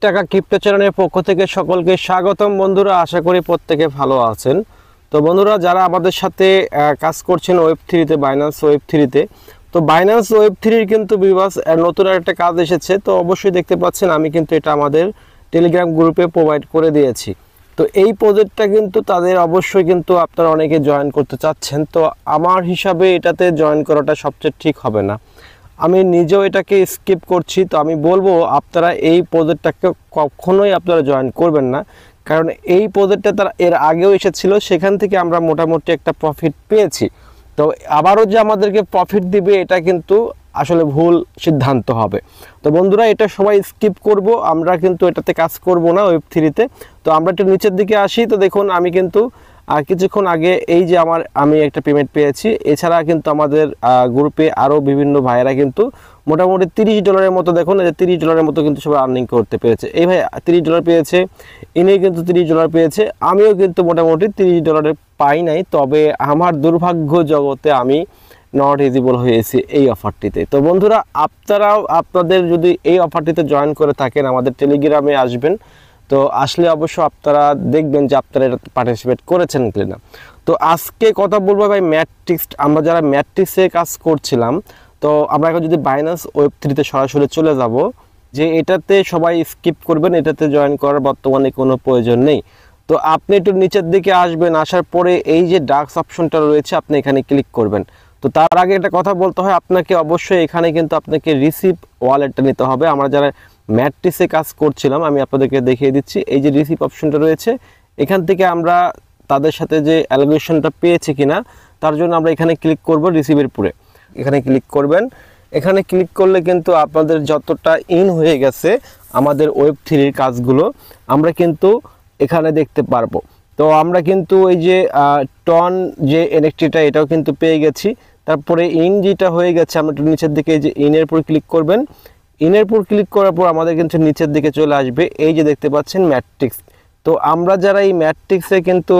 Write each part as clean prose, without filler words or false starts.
টাকা ক্রিপ্টো চ্যানেলের পক্ষ থেকে সকলকে স্বাগতম বন্ধুরা। আশা করি প্রত্যেকে ভালো আছেন। তো বন্ধুরা, যারা আমাদের সাথে কাজ করছেন ওয়েব3-তে, বাইন্যান্স ওয়েব3-তে, তো বাইন্যান্স ওয়েব3-র কিন্তু বিভাস নতুন একটা কাজ এসেছে। তো অবশ্যই দেখতে পাচ্ছেন আমি কিন্তু এটা আমাদের টেলিগ্রাম গ্রুপে প্রোভাইড করে দিয়েছি। তো এই প্রজেক্টটা কিন্তু তাদের অবশ্যই কিন্তু আপনারা অনেকে জয়েন করতে চাচ্ছেন। তো আমার হিসাবে এটাতে জয়েন করাটা সবচেয়ে ঠিক হবে না, আমি নিজেও এটাকে স্কিপ করছি। তো আমি বলবো আপনারা এই প্রজেক্টটাকে কখনোই আপনারা জয়েন করবেন না, কারণ এই প্রজেক্টটা তারা এর আগেও এসেছিল, সেখান থেকে আমরা মোটামুটি একটা প্রফিট পেয়েছি। তো আবারও যে আমাদেরকে প্রফিট দিবে এটা কিন্তু আসলে ভুল সিদ্ধান্ত হবে। তো বন্ধুরা, এটা সবাই স্কিপ করব, আমরা কিন্তু এটাতে কাজ করব না ওয়েব3-তে। তো আমরা একটু নিচের দিকে আসি। তো দেখুন আমি কিন্তু কিছুক্ষণ আগে এই যে আমি একটা পেমেন্ট পেয়েছি। এছাড়া কিন্তু আমাদের গ্রুপে আরও বিভিন্ন ভাইয়েরা কিন্তু মোটামুটি $30 মতো, দেখুন এই যে $30 মতো কিন্তু সবাই আর্নিং করতে পেরেছে। এই ভাই $30 পেয়েছে, ইনি কিন্তু $30 পেয়েছে, আমিও কিন্তু মোটামুটি $30 পাই নাই। তবে আমার দুর্ভাগ্য জগতে আমি নট এলিজিবল হয়েছি এই অফারটিতে। তো বন্ধুরা, আপনারাও আপনাদের যদি এই অফারটিতে জয়েন করে থাকেন, আমাদের টেলিগ্রামে আসবেন। তো আসলে অবশ্য আপনারা দেখবেন যে আপনারা এটা পার্টিসিপেট করেছেন কিনা। তো আজকে কথা বলবো ভাই ম্যাট্রিক্স। আমরা যারা ম্যাট্রিক্সে কাজ করছিলাম, তো আমরা এখন যদি বাইন্যান্স ওয়েব3-তে সরাসরি চলে যাব, যে এটাতে সবাই স্কিপ করবেন, এটাতে জয়েন করার বর্তমানে কোনো প্রয়োজন নেই। তো আপনি একটু নিচের দিকে আসবেন, আসার পরে এই যে ডাক্স অপশনটা রয়েছে আপনি এখানে ক্লিক করবেন। তো তার আগে একটা কথা বলতে হয় আপনাকে, অবশ্যই এখানে কিন্তু আপনাকে রিসিভ ওয়ালেটটা নিতে হবে। আমরা যারা ম্যাট্রিক্সে কাজ করছিলাম, আমি আপনাদেরকে দেখিয়ে দিচ্ছি, এই যে রিসিভ অপশনটা রয়েছে, এখান থেকে আমরা তাদের সাথে যে অ্যালোকেশনটা পেয়েছি কিনা তার জন্য আমরা এখানে ক্লিক করব, রিসিভের পরে এখানে ক্লিক করবেন। এখানে ক্লিক করলে কিন্তু আপনাদের যতটা ইন হয়ে গেছে আমাদের ওয়েব3-র কাজগুলো আমরা কিন্তু এখানে দেখতে পারবো। তো আমরা কিন্তু ওই যে টন যে এনএফটিটা এটাও কিন্তু পেয়ে গেছি। তারপরে ইন যেটা হয়ে গেছে, আমরা একটু নিচের দিকে এই যে ইনের উপর ক্লিক করবেন। ইনের উপর ক্লিক করার পর আমাদের কিন্তু নিচের দিকে চলে আসবে, এই যে দেখতে পাচ্ছেন ম্যাট্রিক্স। তো আমরা যারা এই ম্যাট্রিক্সে কিন্তু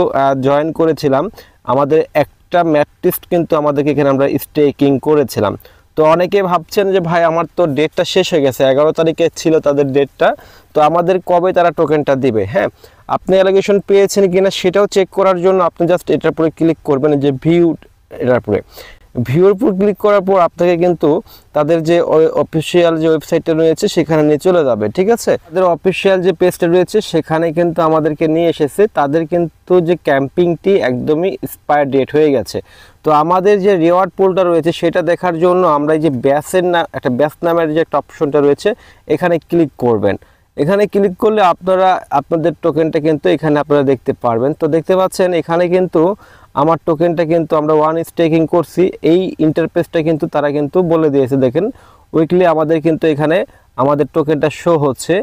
জয়েন করেছিলাম, আমাদের একটা ম্যাট্রিক্স কিন্তু আমাদেরকে এখানে আমরা স্টেকিং করেছিলাম। তো অনেকে ভাবছেন যে ভাই আমার তো ডেটটা শেষ হয়ে গেছে, 11 তারিখে ছিল তাদের ডেটটা, তো আমাদের কবে তারা টোকেনটা দিবে। হ্যাঁ, আপনি অ্যালোকেশন পেয়েছেন কিনা সেটাও চেক করার জন্য আপনি জাস্ট এটার উপরে ক্লিক করবেন, যে ভিউ, এটার উপরে ভিউর উপর ক্লিক করার পর আপনাকে কিন্তু তাদের যে অফিসিয়াল যে ওয়েবসাইটটা রয়েছে সেখানে নিয়ে চলে যাবে। ঠিক আছে, তাদের অফিসিয়াল যে পেজটা রয়েছে সেখানে কিন্তু আমাদেরকে নিয়ে এসেছে। তাদের কিন্তু যে ক্যাম্পিংটি একদমই এক্সপায়ার ডেট হয়ে গেছে। তো আমাদের যে রিওয়ার্ড পুলটা রয়েছে সেটা দেখার জন্য আমরা এই যে ব্যাসের একটা ব্যাস নামের যে একটা অপশনটা রয়েছে এখানে ক্লিক করবেন। এখানে ক্লিক করলে আপনারা আপনাদের টোকেনটা কিন্তু এখানে আপনারা দেখতে পারবেন। তো দেখতে পাচ্ছেন এখানে কিন্তু আমার টোকেনটা কিন্তু আমরা 1 স্টেকিং করছি। এই ইন্টারফেসটা কিন্তু তারা কিন্তু বলে দিয়েছে, দেখেন উইকলি আমাদের কিন্তু এখানে আমাদের টোকেনটা শো হচ্ছে।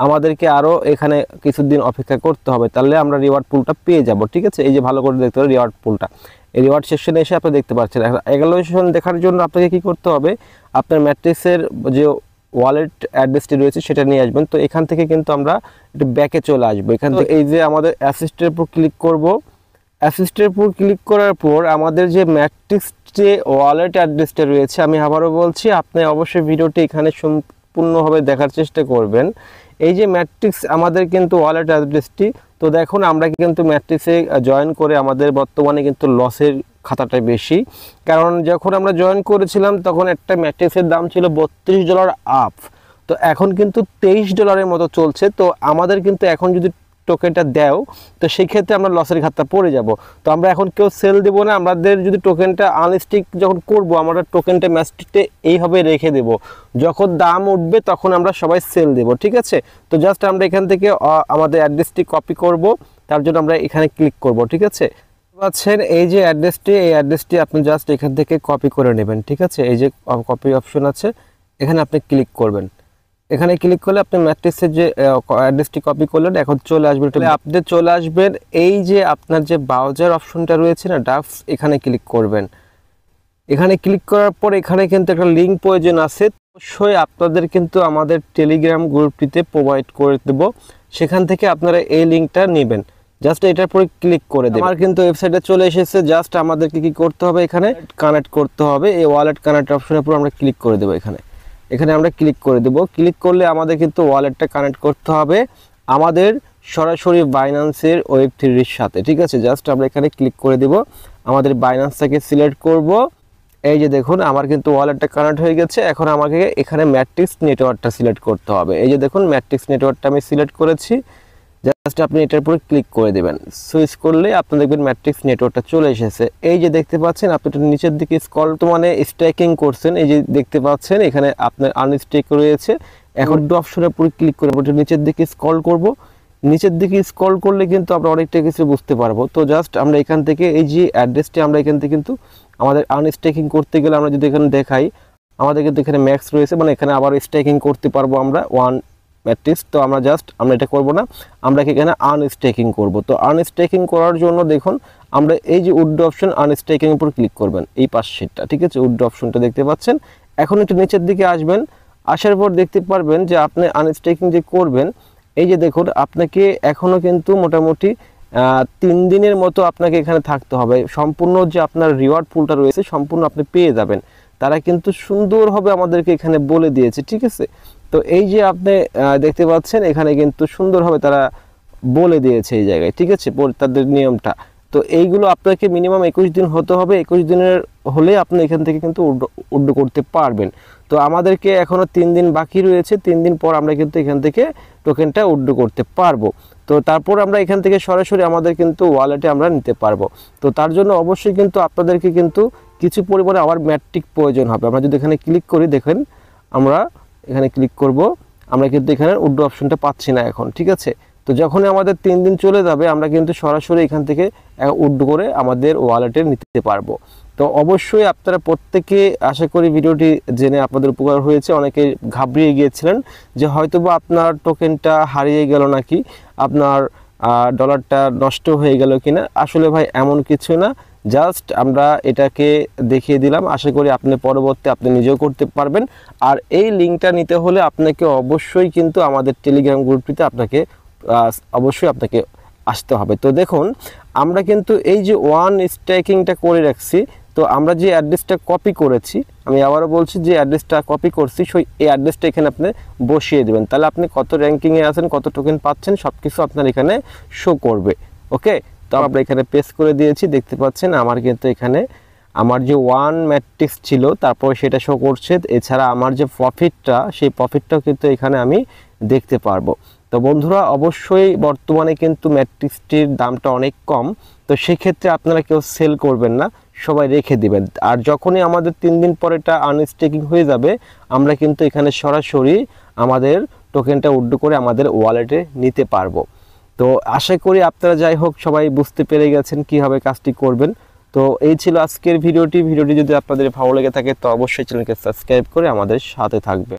আমাদেরকে আরও এখানে কিছুদিন অপেক্ষা করতে হবে, তাহলে আমরা রিওয়ার্ড পুলটা পেয়ে যাব। ঠিক আছে, এই যে ভালো করে দেখতে হবে রিওয়ার্ড পুলটা, এই রিওয়ার্ড সেকশনে এসে আপনি দেখতে পাচ্ছেন। এগালোশন দেখার জন্য আপনাকে কি করতে হবে, আপনার ম্যাট্রিক্সের যে ওয়ালেট অ্যাড্রেসটি রয়েছে সেটা নিয়ে আসবেন। তো এখান থেকে কিন্তু আমরা একটু ব্যাকে চলে আসবো। এখান থেকে এই যে আমাদের অ্যাসিস্টের উপর ক্লিক করব। অ্যাসিস্টের উপর ক্লিক করার পর আমাদের যে ম্যাট্রিক্স যে ওয়ালেট অ্যাড্রেসটা রয়েছে, আমি আবারও বলছি আপনি অবশ্যই ভিডিওটি এখানে সম্পূর্ণভাবে দেখার চেষ্টা করবেন। এই যে ম্যাট্রিক্স আমাদের কিন্তু ওয়ালেট অ্যাড্রেসটি, তো দেখুন আমরা কিন্তু ম্যাট্রিক্সে জয়েন করে আমাদের বর্তমানে কিন্তু লসের খাতাটা বেশি, কারণ যখন আমরা জয়েন করেছিলাম তখন একটা ম্যাট্রিক্সের দাম ছিল $32 আপ। তো এখন কিন্তু $23 মতো চলছে। তো আমাদের কিন্তু এখন যদি টোকেনটা দেও তো সেই ক্ষেত্রে আমরা লসের খাতা পড়ে যাব। তো আমরা এখন কেউ সেল দেবো না, আমাদের যদি টোকেনটা আনস্টিক যখন করব আমরা টোকেনটা ম্যাচটিতে এইভাবে রেখে দেব, যখন দাম উঠবে তখন আমরা সবাই সেল দেব। ঠিক আছে, তো জাস্ট আমরা এখান থেকে আমাদের অ্যাড্রেসটি কপি করব, তার জন্য আমরা এখানে ক্লিক করব। ঠিক আছে, পাচ্ছেন এই যে অ্যাড্রেসটি, এই অ্যাড্রেসটি আপনি জাস্ট এখান থেকে কপি করে নেবেন। ঠিক আছে, এই যে কপি অপশন আছে এখানে আপনি ক্লিক করবেন। এখানে ক্লিক করলে আপনি ম্যাট্রিক্সের যে অ্যাড্রেসটি কপি করলেন এখন চলে আসবেন, আপনি চলে আসবেন এই যে আপনার যে ব্রাউজার অপশনটা রয়েছে না ডাক্স, এখানে ক্লিক করবেন। এখানে ক্লিক করার পর এখানে কিন্তু একটা লিঙ্ক প্রয়োজন আছে, অবশ্যই আপনাদের কিন্তু আমাদের টেলিগ্রাম গ্রুপটিতে প্রোভাইড করে দেব, সেখান থেকে আপনারা এই লিঙ্কটা নেবেন। জাস্ট এটার পরে ক্লিক করে দেবেন। আমার কিন্তু ওয়েবসাইটে চলে এসেছে, জাস্ট আমাদেরকে কি করতে হবে, এখানে কানেক্ট করতে হবে। এই ওয়ালেট কানেক্ট অপশনের উপর আমরা ক্লিক করে দেবো। এখানে এখানে আমরা ক্লিক করে দেব। ক্লিক করলে আমাদের কিন্তু ওয়ালেটটা কানেক্ট করতে হবে আমাদের সরাসরি বাইন্যান্সের Web3 এর সাথে, ঠিক আছে। জাস্ট আমরা এখানে ক্লিক করে দেব, আমাদের বাইন্যান্সটাকে সিলেক্ট করব। এই যে দেখুন আমার কিন্তু ওয়ালেটটা কানেক্ট হয়ে গেছে। এখন আমাকে এখানে ম্যাট্রিক্স নেটওয়ার্কটা সিলেক্ট করতে হবে। এই যে দেখুন ম্যাট্রিক্স নেটওয়ার্কটা আমি সিলেক্ট করেছি। জাস্ট আপনি এটার উপরে ক্লিক করে দেবেন। সুইচ করলে আপনি দেখবেন ম্যাট্রিক্স নেটওয়ার্কটা চলে এসেছে। এই যে দেখতে পাচ্ছেন, আপনি একটু নিচের দিকে স্ক্রল তো মানে স্ট্যাকিং করছেন, এই যে দেখতে পাচ্ছেন এখানে আপনার আনস্টেক রয়েছে। এখন অপশনের উপরে ক্লিক করে একটু নিচের দিকে স্ক্রল করব। নিচের দিকে স্ক্রল করলে কিন্তু আমরা অনেকটা কিছু বুঝতে পারবো। তো জাস্ট আমরা এখান থেকে এই যে অ্যাড্রেসটি আমরা এখান থেকে কিন্তু আমাদের আনস্টেকিং করতে গেলে আমরা যদি এখানে দেখাই, আমাদের কিন্তু এখানে ম্যাক্স রয়েছে, মানে এখানে আবার স্টেকিং করতে পারবো আমরা 1 ম্যাট্রিক্স। তো আমরা এটা করব না, আমরা এখানে আনস্টেকিং করব। তো আনস্টেকিং করার জন্য দেখুন আমরা এই যে উইথড্র অপশন আনস্টেকিং উপর ক্লিক করবেন, এই পাশেরটা, ঠিক আছে। উইথড্র অপশনটা দেখতে পাচ্ছেন। এখন একটু নিচের দিকে আসবেন, আসার পর দেখতে পারবেন যে আপনি আনস্টেকিং যে করবেন, এই যে দেখুন আপনাকে এখনও কিন্তু মোটামুটি 3 দিনের মতো আপনাকে এখানে থাকতে হবে। সম্পূর্ণ যে আপনার রিওয়ার্ড পুলটা রয়েছে সম্পূর্ণ আপনি পেয়ে যাবেন। তারা কিন্তু সুন্দরভাবে আমাদেরকে এখানে বলে দিয়েছে, ঠিক আছে। তো এই যে আপনি দেখতে পাচ্ছেন এখানে কিন্তু সুন্দরভাবে তারা বলে দিয়েছে এই জায়গায়, ঠিক আছে, তাদের নিয়মটা। তো এইগুলো আপনাকে মিনিমাম 21 দিন হতে হবে। 21 দিনের হলে আপনি এখান থেকে কিন্তু উইথড্র করতে পারবেন। তো আমাদেরকে এখনও 3 দিন বাকি রয়েছে। 3 দিন পর আমরা কিন্তু এখান থেকে টোকেনটা উইথড্র করতে পারবো। তো তারপর আমরা এখান থেকে সরাসরি আমাদের কিন্তু ওয়ালেটে আমরা নিতে পারবো। তো তার জন্য অবশ্যই কিন্তু আপনাদেরকে কিন্তু কিছু পরিমাণে আবার ম্যাট্রিক প্রয়োজন হবে। আমরা যদি এখানে ক্লিক করি, দেখেন আমরা এখানে ক্লিক করব, আমরা কিন্তু এখানে উইথড্র অপশনটা পাচ্ছি না এখন, ঠিক আছে। তো যখনই আমাদের 3 দিন চলে যাবে আমরা কিন্তু সরাসরি এখান থেকে উইথড্র করে আমাদের ওয়ালেটে নিতে পারবো। তো অবশ্যই আপনারা প্রত্যেকে আশা করি ভিডিওটি জেনে আপনাদের উপকার হয়েছে। অনেকে ঘাবড়িয়ে গিয়েছিলেন যে হয়তোবা আপনার টোকেনটা হারিয়ে গেল নাকি, আপনার ডলারটা নষ্ট হয়ে গেল কিনা। আসলে ভাই এমন কিছু না, জাস্ট আমরা এটাকে দেখিয়ে দিলাম। আশা করি আপনি পরবর্তী আপনি নিজেও করতে পারবেন। আর এই লিঙ্কটা নিতে হলে আপনাকে অবশ্যই কিন্তু আমাদের টেলিগ্রাম গ্রুপটিতে অবশ্যই আপনাকে আসতে হবে। তো দেখুন আমরা কিন্তু এই যে স্ট্যাকিংটা করে রাখছি। তো আমরা যে অ্যাড্রেসটা কপি করেছি, আমি আবারও বলছি, যে অ্যাড্রেসটা কপি করছি এই অ্যাড্রেসটা এখানে আপনি বসিয়ে দেবেন। তাহলে আপনি কত র্যাঙ্কিংয়ে আছেন, কত টোকেন পাচ্ছেন সব কিছু আপনার এখানে শো করবে। ওকে, তো আমরা এখানে পেস্ট করে দিয়েছি। দেখতে পাচ্ছেন আমার কিন্তু এখানে আমার যে 1 ম্যাট্রিক্স ছিল তারপর সেটা শো করছে। এছাড়া আমার যে প্রফিটটা, সেই প্রফিটটাও কিন্তু এখানে আমি দেখতে পারবো। তো বন্ধুরা অবশ্যই বর্তমানে কিন্তু ম্যাট্রিক্সটির দামটা অনেক কম। তো সেক্ষেত্রে আপনারা কেউ সেল করবেন না, সবাই রেখে দিবেন। আর যখনই আমাদের 3 দিন পর এটা আনস্টেকিং হয়ে যাবে আমরা কিন্তু এখানে সরাসরি আমাদের টোকেনটা উইথড্র করে আমাদের ওয়ালেটে নিতে পারবো। তো আশা করি আপনারা যাই হোক সবাই বুঝতে পেরে গেছেন কীভাবে কাজটি করবেন। তো এই ছিল আজকের ভিডিওটি যদি আপনাদের ভালো লেগে থাকে তো অবশ্যই চ্যানেলকে সাবস্ক্রাইব করে আমাদের সাথে থাকবে।